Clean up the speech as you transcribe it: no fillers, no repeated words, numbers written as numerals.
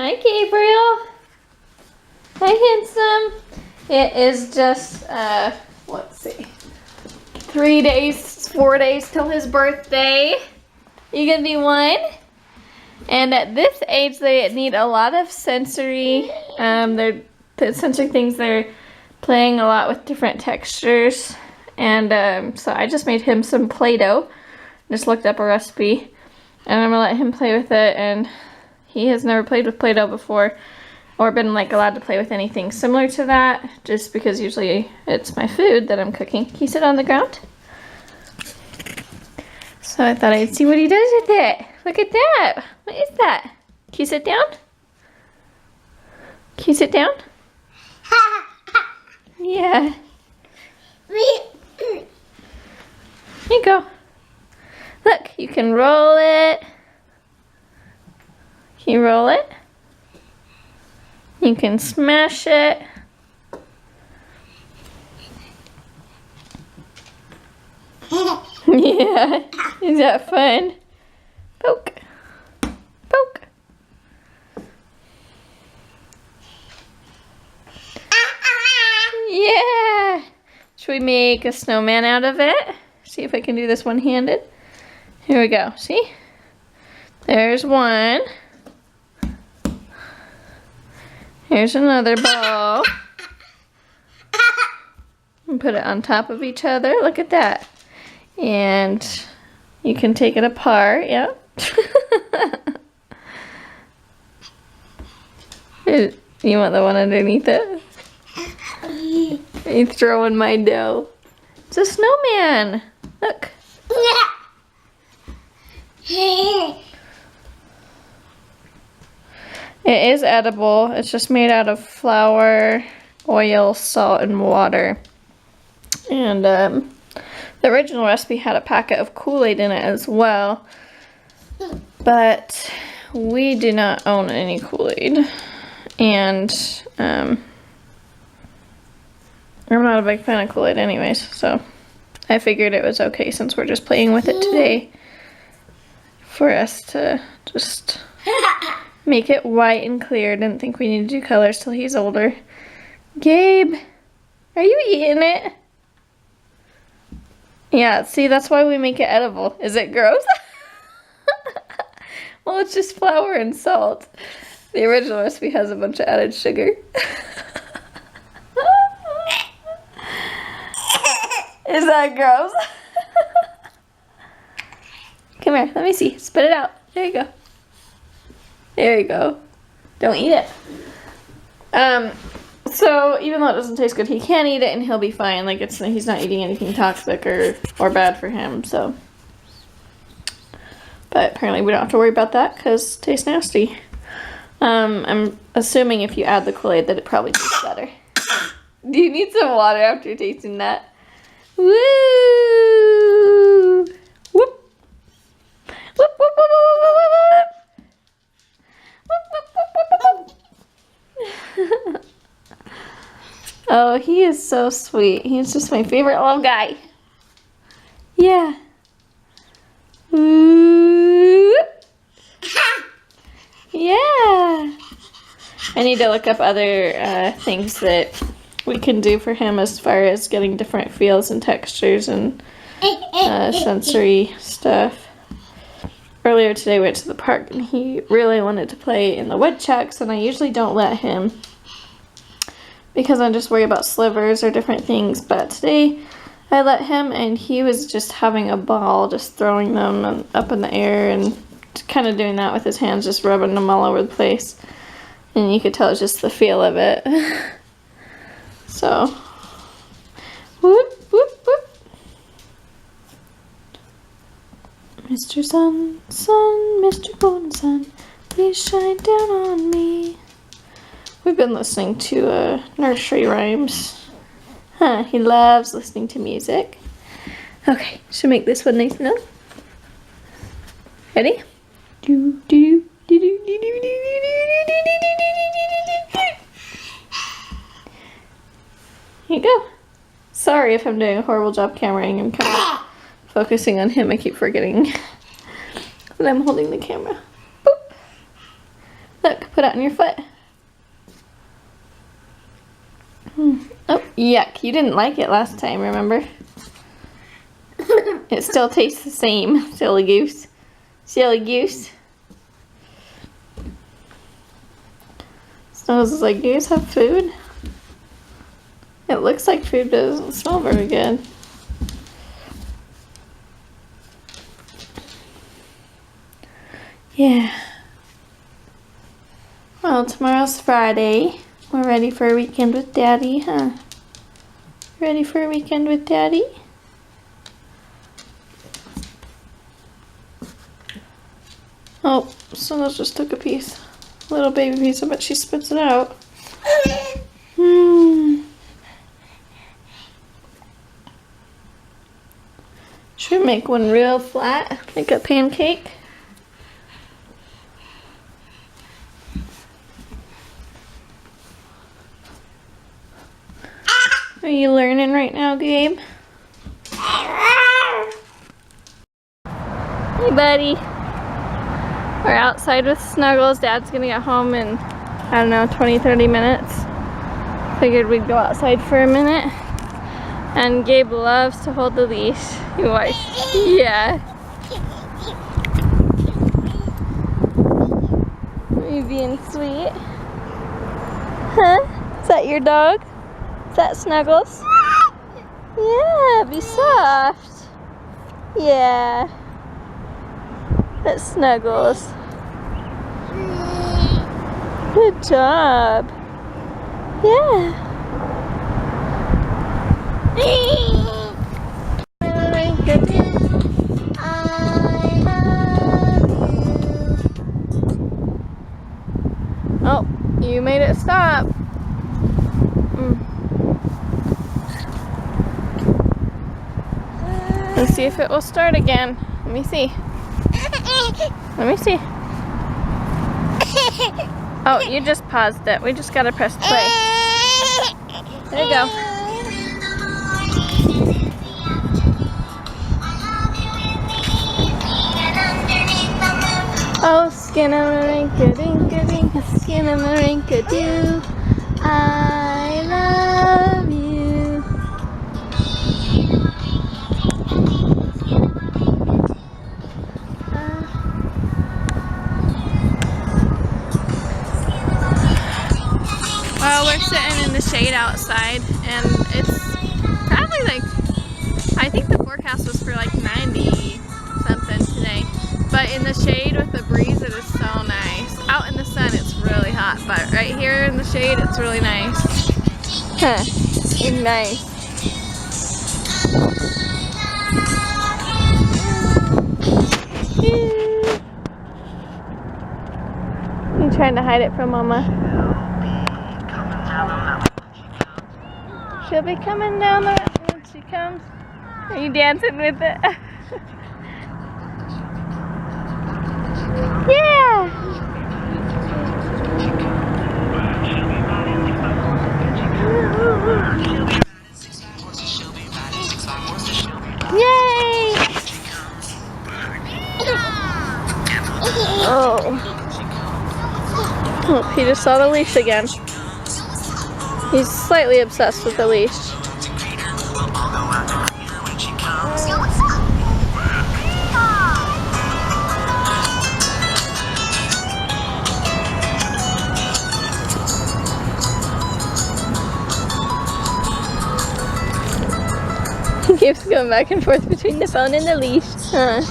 Hi, Gabriel. Hi, handsome. It is just, let's see, 4 days till his birthday. You gonna be 1? And at this age, they need a lot of sensory, the sensory things. They're playing a lot with different textures. And so I just made him some Play-Doh. Just looked up a recipe. And I'm gonna let him play with it. And he has never played with Play-Doh before. Or been like allowed to play with anything similar to that. Just because usually it's my food that I'm cooking. Can you sit on the ground? So I thought I'd see what he does with it. Look at that. What is that? Can you sit down? Can you sit down? Yeah. Here you go. Look, you can roll it. Can you roll it? You can smash it. Yeah, is that fun? Poke. Poke. Yeah. Should we make a snowman out of it? See if I can do this one-handed. Here we go. See? There's one. Here's another ball. And put it on top of each other. Look at that. And you can take it apart. Yep. You want the one underneath it? He's throwing my dough. It's a snowman. Look. It is edible. It's just made out of flour, oil, salt, and water. And the original recipe had a packet of Kool-Aid in it as well. But we do not own any Kool-Aid. And I'm not a big fan of Kool-Aid anyways. So I figured it was okay since we're just playing with it today. For us to just make it white and clear. Didn't think we needed to do colors till he's older. Gabe, are you eating it? Yeah, see, that's why we make it edible. Is it gross? Well, it's just flour and salt. The original recipe has a bunch of added sugar. Is that gross? Come here, let me see. Spit it out. There you go. There you go. Don't eat it. So even though it doesn't taste good, he can eat it and he'll be fine. Like he's not eating anything toxic or bad for him. So, but apparently we don't have to worry about that because it tastes nasty. I'm assuming if you add the Kool-Aid that it probably tastes better. Do you need some water after tasting that? Woo! Whoop! Whoop, whoop, whoop, whoop, whoop, whoop. Oh, he is so sweet. He's just my favorite little guy. Yeah. Ooh. Yeah. I need to look up other things that we can do for him as far as getting different feels and textures and sensory stuff. Earlier today we went to the park and he really wanted to play in the woodchucks, and I usually don't let him because I'm just worried about slivers or different things, but today I let him and he was just having a ball, just throwing them up in the air and kind of doing that with his hands, just rubbing them all over the place. And you could tell it's just the feel of it. So, whoop, whoop, whoop. Mr. Sun, Sun, Mr. Golden Sun, please shine down on me. We've been listening to nursery rhymes. Huh, he loves listening to music. Okay, should make this one nice and low. Ready? Do, do, do, do, do, do, do, do. Here you go. Sorry if I'm doing a horrible job cameraing. I'm kind of focusing on him. I keep forgetting that I'm holding the camera. Boop. Look, put put it on your foot. Oh, yuck. You didn't like it last time, remember? It still tastes the same. Silly goose. Silly goose. Snuggles is like, do you guys have food? It looks like food, but it doesn't smell very good. Yeah. Well, tomorrow's Friday. We're ready for a weekend with Daddy, huh? Ready for a weekend with Daddy? Oh, Snuggles just took a piece. Little baby piece, but she spits it out. Should we make one real flat? Like a pancake? Are you learning right now, Gabe? Hey, buddy. We're outside with Snuggles. Dad's gonna get home in, I don't know, 20-30 minutes. Figured we'd go outside for a minute. And Gabe loves to hold the leash. You watch. Yeah. Are you being sweet? Huh? Is that your dog? Is that Snuggles? Yeah, be soft. Yeah. That's Snuggles. Good job. Yeah. Oh, you made it stop. Let's see if it will start again. Let me see. Let me see. Oh, you just paused it. We just gotta press play. There you go. Oh, skin-a-marinka-dink-a-dink, skin-a-marinka-doo. I love you. Well, we're sitting in the shade outside, and it's probably like, I think the forecast was for like 90 something today. But in the shade with the breeze, it is so nice. Out in the sun, it's really hot, but right here in the shade, it's really nice. Huh, it's nice. You trying to hide it from Mama? She'll be coming down the road when she comes. Are you dancing with it? Yeah! Yay! Oh. Oh, he just saw the leash again. He's slightly obsessed with the leash. He keeps going back and forth between the phone and the leash. Huh.